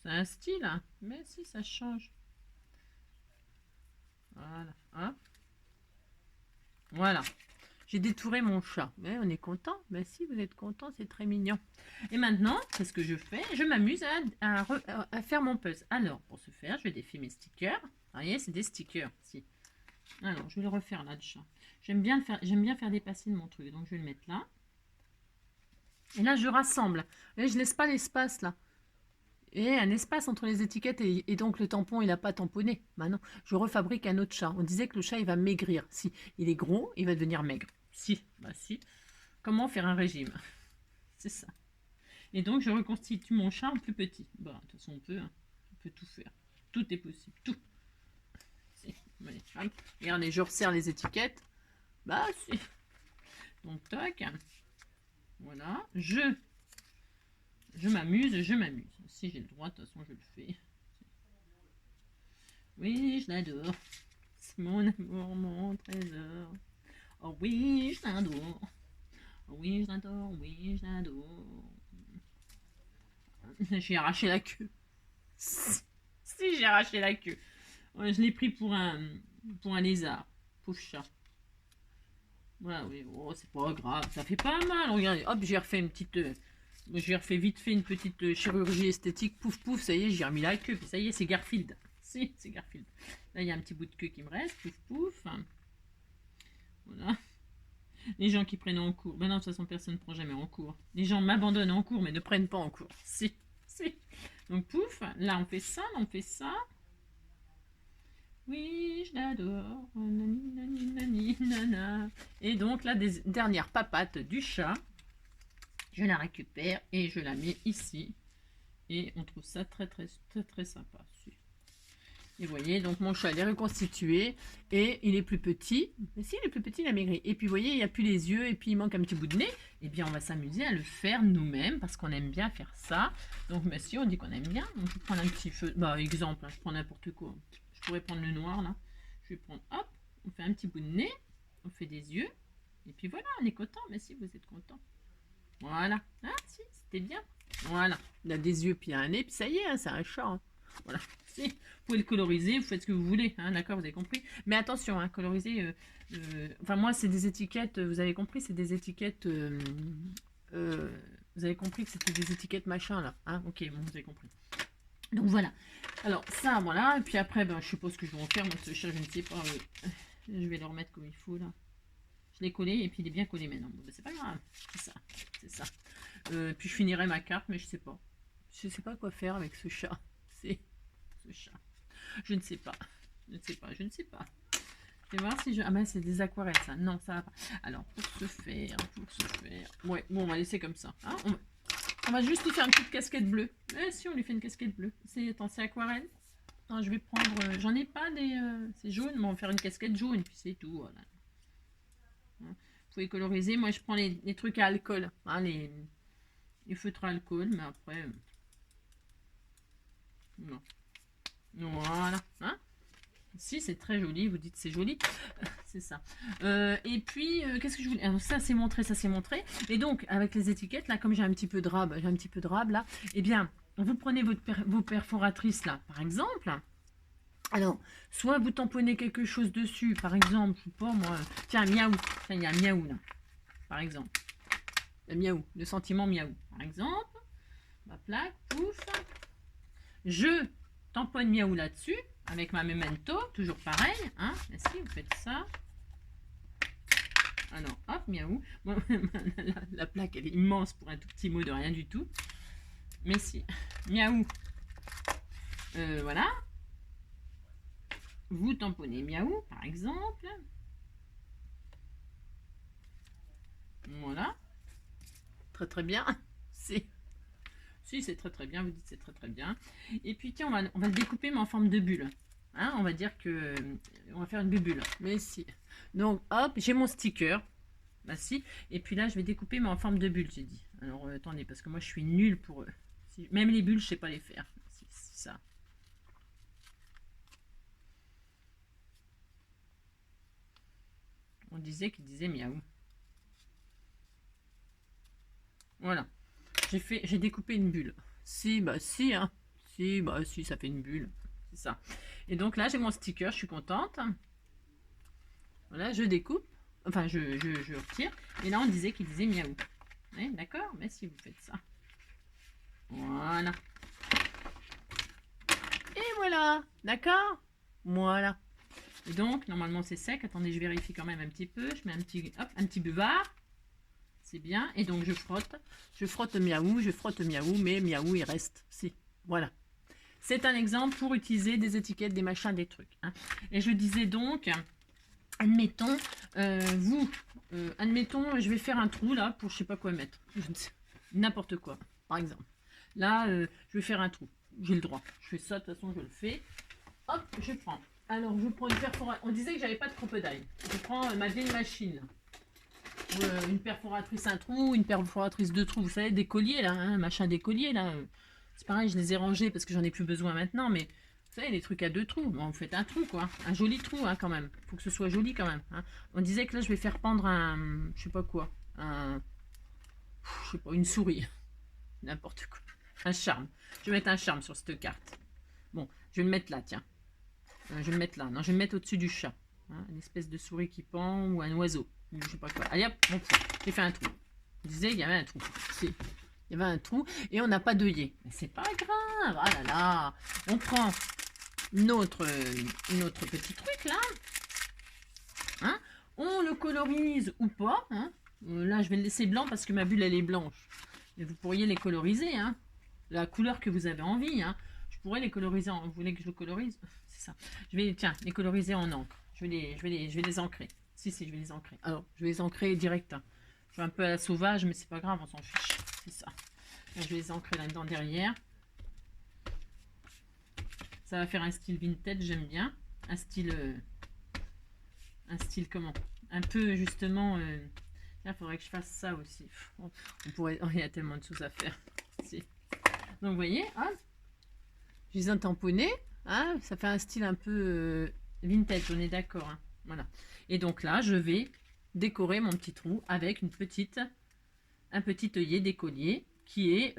C'est un style, hein. Mais si, ça change. Voilà. Hop. Voilà. J'ai détouré mon chat. Mais on est content. Mais si, vous êtes content, c'est très mignon. Et maintenant, qu'est-ce que je fais? Je m'amuse à faire mon puzzle. Alors, pour ce faire, je vais défier mes stickers. Vous voyez, c'est des stickers. Si. Alors, je vais le refaire là, le chat. J'aime bien faire dépasser mon truc. Donc, je vais le mettre là. Et là, je rassemble. Et je laisse pas l'espace là. Et un espace entre les étiquettes et donc le tampon, il n'a pas tamponné. Maintenant, je refabrique un autre chat. On disait que le chat, il va maigrir. Si il est gros, il va devenir maigre. Si, bah si. Comment faire un régime? C'est ça. Et donc, je reconstitue mon chat en plus petit. Bon, de toute façon, on peut tout faire. Tout est possible. Tout. Si. Allez, hop. Regardez, je resserre les étiquettes. Bah, si. Donc, tac. Voilà. Je m'amuse. Si j'ai le droit, de toute façon, je le fais. Oui, je l'adore. C'est mon amour, mon trésor. Oh oui, je l'adore. Oh oui, je l'adore. Oui, je l'adore. J'ai arraché la queue. Si, j'ai arraché la queue. Ouais, je l'ai pris pour un lézard. Pauvre chat. Voilà, oui, oh, c'est pas grave. Ça fait pas mal. Regardez, hop, j'ai refait vite fait une petite chirurgie esthétique. Pouf, pouf, ça y est, j'ai remis la queue. Puis ça y est, c'est Garfield. Si, c'est Garfield. Là, il y a un petit bout de queue qui me reste. Pouf, pouf. Voilà. Les gens qui prennent en cours. Ben non, de toute façon, personne ne prend jamais en cours. Les gens m'abandonnent en cours, mais ne prennent pas en cours. Si, si. Donc, pouf. Là, on fait ça. Là, on fait ça. Oui, je l'adore. Et donc, la dernière papate du chat, je la récupère et je la mets ici. Et on trouve ça très, très, très, très sympa. Et vous voyez, donc mon chat, il est reconstitué. Et il est plus petit. Mais si, il est plus petit, il a maigri. Et puis, vous voyez, il n'y a plus les yeux. Et puis, il manque un petit bout de nez. Eh bien, on va s'amuser à le faire nous-mêmes. Parce qu'on aime bien faire ça. Donc, mais si, on dit qu'on aime bien. Donc, je vais prendre un petit feu. Bah, exemple, hein, je prends n'importe quoi. Je pourrais prendre le noir, là. Je vais prendre, hop, on fait un petit bout de nez. On fait des yeux. Et puis, voilà, on est content. Mais si, vous êtes content. Voilà. Ah, si, c'était bien. Voilà. Il a des yeux, puis il a un nez. Puis ça y est, hein, c'est un chat. Hein. Voilà. Si, vous pouvez le coloriser, vous faites ce que vous voulez, hein, d'accord, vous avez compris. Mais attention, hein, coloriser, enfin moi c'est des étiquettes, vous avez compris, c'est des étiquettes, vous avez compris que c'était des étiquettes machin là, hein, ok, bon, vous avez compris. Donc voilà, alors ça, voilà, et puis après, ben, je suppose que je vais en faire, moi ce chat, je ne sais pas, je vais le remettre comme il faut là. Je l'ai collé, et puis il est bien collé maintenant, bon, ben, c'est pas grave, c'est ça. Puis je finirai ma carte, mais je sais pas. je sais pas quoi faire avec ce chat. C'est ce chat. Je ne sais pas. Je ne sais pas. Je ne sais pas. Je vais voir si je... Ah ben c'est des aquarelles ça. Non, ça va pas. Alors, pour ce faire... Ouais, bon, on va laisser comme ça. Hein, on va juste lui faire une petite casquette bleue. Eh si, on lui fait une casquette bleue. Attends, c'est aquarelle. Non, je vais prendre... J'en ai pas des... C'est jaune, mais on va faire une casquette jaune. Puis c'est tout, voilà. Hein, vous pouvez coloriser. Moi, je prends les trucs à alcool. Hein, les feutres à alcool, mais après... Non. Voilà. Hein, si, c'est très joli, vous dites c'est joli, c'est ça. Et puis, qu'est-ce que je voulais... Alors, ça c'est montré, ça c'est montré. Et donc, avec les étiquettes, là, comme j'ai un petit peu de rab, là, eh bien, vous prenez vos perforatrices, là, par exemple. Alors, soit vous tamponnez quelque chose dessus, par exemple, je sais pas moi, tiens, miaou, tiens, il y a miaou, là, par exemple. Le miaou, le sentiment miaou, par exemple. Ma plaque, pouf. Je tamponne miaou là-dessus. Avec ma memento, toujours pareil, hein, si vous faites ça. Ah non, hop, miaou. Bon, la plaque, elle est immense pour un tout petit mot de rien du tout. Mais si, miaou. Voilà. Vous tamponnez miaou, par exemple. Voilà. Très très bien. Si, c'est très très bien, vous dites c'est très très bien. Et puis tiens, on va le découper mais en forme de bulle. Hein, on va dire que on va faire une bulle. Mais si. Donc hop, j'ai mon sticker. Bah si. Et puis là, je vais découper mais en forme de bulle, j'ai dit. Alors attendez, parce que moi je suis nulle pour eux. Même les bulles, je sais pas les faire. C'est ça. On disait qu'il disait miaou. Voilà. J'ai découpé une bulle. Si, bah si, hein. Si, bah si, ça fait une bulle. C'est ça. Et donc là, j'ai mon sticker, je suis contente. Voilà, je découpe. Enfin, je retire. Et là, on disait qu'il disait miaou. Ouais, d'accord, mais si vous faites ça. Voilà. Et voilà, d'accord. Voilà. Et donc, normalement, c'est sec. Attendez, je vérifie quand même un petit peu. Je mets un petit buvard. C'est bien. Et donc, je frotte miaou, mais miaou, il reste. Si, voilà. C'est un exemple pour utiliser des étiquettes, des machins, des trucs. Hein. Et je disais donc, admettons, admettons, je vais faire un trou là pour je sais pas quoi mettre. N'importe quoi, par exemple. Là, je vais faire un trou. J'ai le droit. Je fais ça, de toute façon, je le fais. Hop, je prends. Alors, je prends une perforatrice. On disait que j'avais pas de crocodile. Je prends ma vieille machine. Une perforatrice un trou, une perforatrice deux trous, vous savez, des colliers là, hein, machin des colliers là. C'est pareil, je les ai rangés parce que j'en ai plus besoin maintenant, mais vous savez, les trucs à deux trous, bon, vous faites un trou quoi, un joli trou hein, quand même. Faut que ce soit joli quand même. Hein. On disait que là, je vais faire pendre un, je sais pas quoi, je sais pas, une souris, n'importe quoi, un charme. Je vais mettre un charme sur cette carte. Bon, je vais le mettre là, tiens. Je vais le mettre là. Non, je vais le mettre au-dessus du chat. Hein, une espèce de souris qui pend ou un oiseau. Je sais pas quoi. Allez hop, bon, j'ai fait un trou. Je disais qu'il y avait un trou. Si. Il y avait un trou et on n'a pas d'œillet. Mais c'est pas grave. Ah là là. On prend notre petit truc là. Hein, on le colorise ou pas. Hein. Là, je vais le laisser blanc parce que ma bulle elle est blanche. Mais vous pourriez les coloriser. Hein. La couleur que vous avez envie. Hein. Je pourrais les coloriser. Vous voulez que je le colorise? C'est ça. Je vais les coloriser en encre. Je vais les ancrer. Si, je vais les ancrer. Alors, je vais les ancrer direct. Hein. Je suis un peu à la sauvage, mais c'est pas grave, on s'en fiche. C'est ça. Donc, je vais les ancrer là-dedans derrière. Ça va faire un style vintage, j'aime bien. Un style comment? Un peu, justement... il faudrait que je fasse ça aussi. On pourrait... Oh, il y a tellement de choses à faire. Si. Donc, vous voyez, hein, je les ai tamponnés. Hein, ça fait un style un peu vintage, on est d'accord. Hein. Voilà. Et donc là, je vais décorer mon petit trou avec un petit œillet d'écolier qui est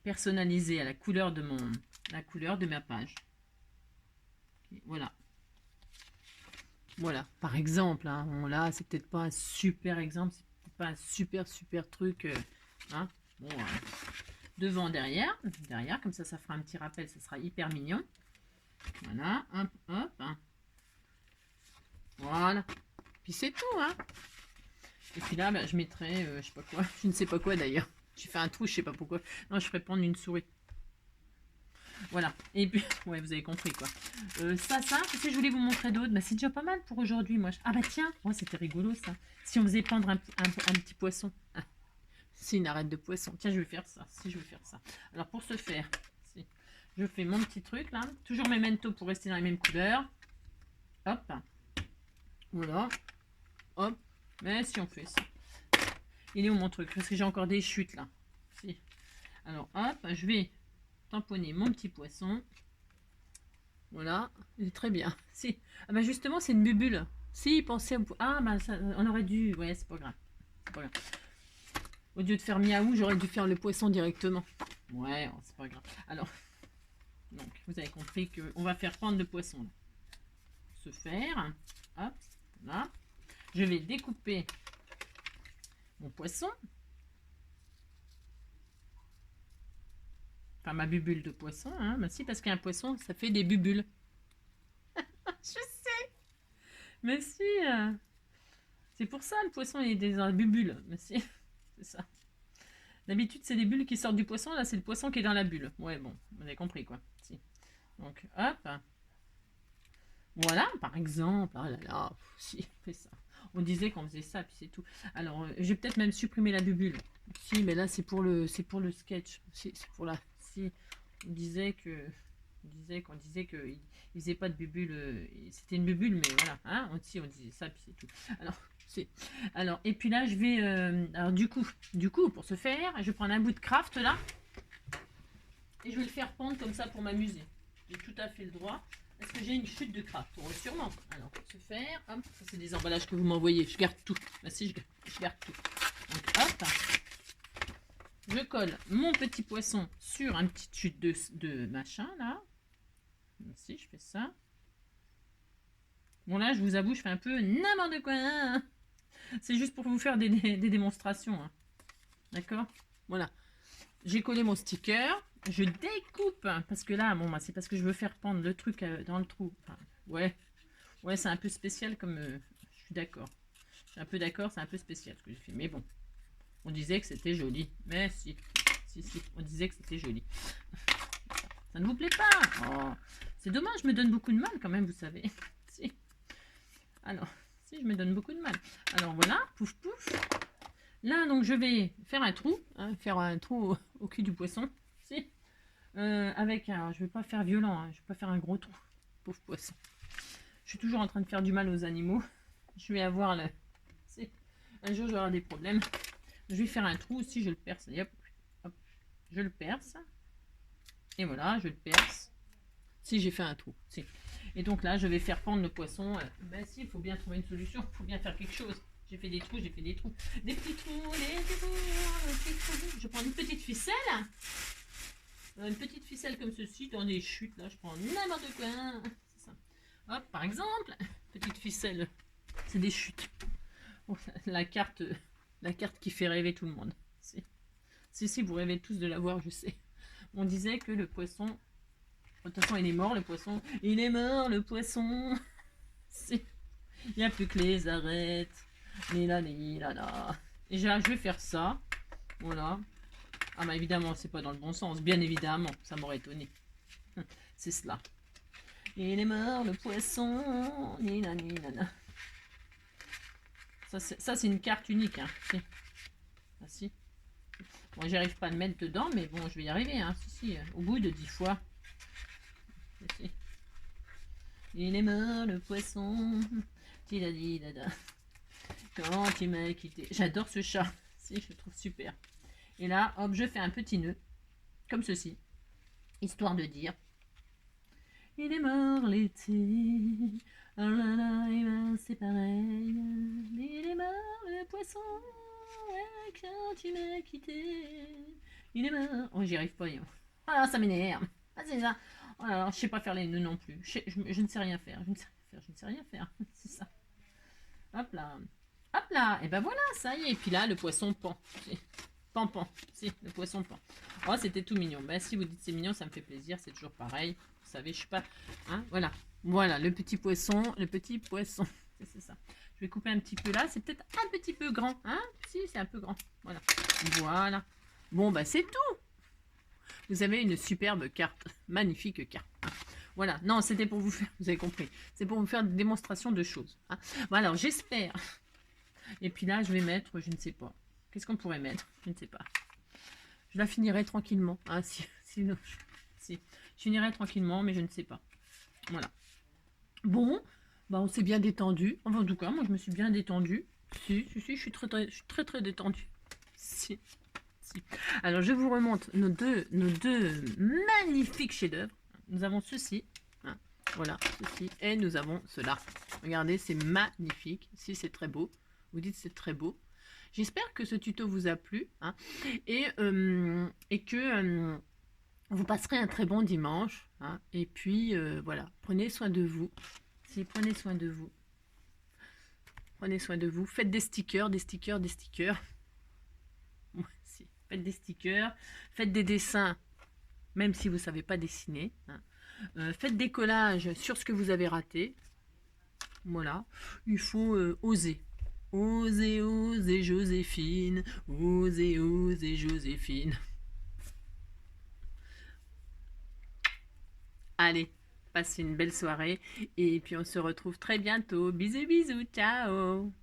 personnalisé à la couleur de ma page. Et voilà. Voilà. Par exemple, hein, là, c'est peut-être pas un super exemple, c'est peut-être pas un super truc. Hein. Bon, devant, derrière, comme ça fera un petit rappel, ça sera hyper mignon. Voilà, hop, hop. Hein. Voilà. Puis c'est tout, hein. Et puis là, bah, je mettrai, je sais pas quoi, je ne sais pas quoi d'ailleurs. J'ai fait un trou, je sais pas pourquoi. Non, je ferai prendre une souris. Voilà. Et puis, ouais, vous avez compris quoi. Ça, qu'est-ce que je voulais vous montrer d'autre? Bah, c'est déjà pas mal pour aujourd'hui, moi. Ah bah tiens, oh, c'était rigolo ça. Si on faisait pendre un petit poisson. Ah, c'est une arête de poisson. Tiens, je vais faire ça. Si je vais faire ça. Alors pour ce faire, si je fais mon petit truc là. Toujours mes mentos pour rester dans les mêmes couleurs. Hop. Voilà. Hop. Mais si on fait ça. Il est où mon truc? Parce que j'ai encore des chutes là. Si. Alors hop, je vais tamponner mon petit poisson. Voilà, il est très bien. Si. Ah bah justement, c'est une bubule. Si, pensez au... Ah bah ça, on aurait dû... Ouais, c'est pas grave. C'est pas grave. Au lieu de faire miaou, j'aurais dû faire le poisson directement. Ouais, oh, c'est pas grave. Alors, donc, vous avez compris qu'on va faire prendre le poisson. Là. Se faire. Hop, là. Je vais découper mon poisson. Enfin, ma bubule de poisson. Hein. Bah si, parce qu'un poisson, ça fait des bubules. Je sais. Mais si. C'est pour ça, le poisson, il est des bubules. Mais si, c'est ça. D'habitude, c'est des bulles qui sortent du poisson. Là, c'est le poisson qui est dans la bulle. Ouais, bon, vous avez compris, quoi. Si. Donc, hop. Voilà, par exemple. Oh là là, si, fait ça. On disait qu'on faisait ça, puis c'est tout. Alors, je vais peut-être même supprimer la bubule. Si, mais là, c'est pour le sketch. C'est pour la... Si, on disait que... qu'on disait qu'il ne faisait pas de bubule. C'était une bubule, mais voilà. Hein, on disait ça, puis c'est tout. Alors, et puis là, je vais... alors, du coup, pour ce faire, je vais prendre un bout de craft, là. Et je vais le faire pendre comme ça pour m'amuser. J'ai tout à fait le droit. Est-ce que j'ai une chute de craft? Sûrement. Alors, pour ce faire, hop, ça c'est des emballages que vous m'envoyez. Je garde tout. Bah si, je garde tout. Donc, hop. Je colle mon petit poisson sur une petite chute de machin, là. Si, je fais ça. Bon, là, je vous avoue, je fais un peu n'importe quoi. Hein. C'est juste pour vous faire des démonstrations. Hein. D'accord? Voilà. J'ai collé mon sticker. Je découpe. Parce que là, bon, bah, c'est parce que je veux faire pendre le truc dans le trou. Enfin, ouais. Ouais, c'est un peu spécial comme... je suis d'accord. Je suis un peu d'accord, c'est un peu spécial ce que j'ai fait. Mais bon, on disait que c'était joli. Mais si. Si, on disait que c'était joli. Ça ne vous plaît pas? Oh, c'est dommage, je me donne beaucoup de mal quand même, vous savez. Si. Alors, si, je me donne beaucoup de mal. Alors voilà, pouf pouf. Là, donc, je vais faire un trou. Hein, faire un trou au cul du poisson. Si. Avec un... Je vais pas faire violent, hein, je vais pas faire un gros trou. Pauvre poisson. Je suis toujours en train de faire du mal aux animaux. Je vais avoir le... Si. Un jour, j'aurai des problèmes. Je vais faire un trou aussi, je le perce. Hop, hop, je le perce. Et voilà, je le perce. Si, j'ai fait un trou. Si. Et donc là, je vais faire pendre le poisson. Ben si, il faut bien trouver une solution. Il faut bien faire quelque chose. J'ai fait des trous, j'ai fait des trous. Des petits trous, des petits trous. Je prends une petite ficelle. Une petite ficelle comme ceci, dans des chutes. Là, je prends n'importe quoi. C'est ça. Hop, par exemple, petite ficelle. C'est des chutes. Oh, la carte qui fait rêver tout le monde. Si, vous rêvez tous de la voir, je sais. On disait que le poisson... De toute façon, il est mort, le poisson. Il est mort, le poisson. Il n'y a plus que les arêtes. Et là. Et là, je vais faire ça. Voilà. Ah, bah évidemment, c'est pas dans le bon sens. Bien évidemment, ça m'aurait étonné. C'est cela. Il est mort, le poisson. Ça, c'est une carte unique. Hein. Si. Ah, si. Bon, j'arrive pas à le mettre dedans, mais bon, je vais y arriver. Hein. Si, au bout de 10 fois. Si. Il est mort, le poisson. Quand il m'a quitté. J'adore ce chat. Si, je le trouve super. Et là, hop, je fais un petit nœud. Comme ceci. Histoire de dire. Il est mort l'été. Oh là là, et ben c'est pareil. Il est mort le poisson. Ouais, quand il m'a quitté. Il est mort. Oh, j'y arrive pas. Ah, ça m'énerve. Ah, c'est ça. Oh là là, je sais pas faire les nœuds non plus. Je ne sais rien faire. Je ne sais rien faire. C'est ça. Hop là. Hop là. Et ben voilà, ça y est. Et puis là, le poisson pend. Pan. Si, le poisson pend. Oh, c'était tout mignon. Ben, si vous dites c'est mignon, ça me fait plaisir. C'est toujours pareil. Vous savez, je suis pas... Hein, voilà. Voilà, le petit poisson. C'est ça. Je vais couper un petit peu là. C'est peut-être un petit peu grand. Hein? Si, c'est un peu grand. Voilà. Bon, bah, c'est tout. Vous avez une superbe carte, magnifique carte. Voilà, non, c'était pour vous faire, vous avez compris, c'est pour vous faire une démonstration de choses. Hein. Bon, alors, j'espère. Et puis là, je vais mettre, je ne sais pas. Qu'est-ce qu'on pourrait mettre? Je ne sais pas. Je la finirai tranquillement. Hein, si, je finirai tranquillement, mais je ne sais pas. Voilà. Bon, bah, on s'est bien détendu. Enfin, en tout cas, moi, je me suis bien détendue. Si, je suis très détendue. Si. Alors, je vous remonte nos deux magnifiques chefs-d'œuvre. Nous avons ceci, hein, voilà, ceci, et nous avons cela. Regardez, c'est magnifique. Si, c'est très beau. Vous dites c'est très beau. J'espère que ce tuto vous a plu, hein, et que vous passerez un très bon dimanche. Hein, et puis, voilà, prenez soin de vous. Si, prenez soin de vous. Prenez soin de vous. Faites des stickers. Si. Faites des stickers, faites des dessins, même si vous ne savez pas dessiner. Hein. Faites des collages sur ce que vous avez raté. Voilà, il faut oser. Oser, oser, Joséphine. Oser, oser, Joséphine. Allez, passez une belle soirée et puis on se retrouve très bientôt. Bisous, bisous, ciao.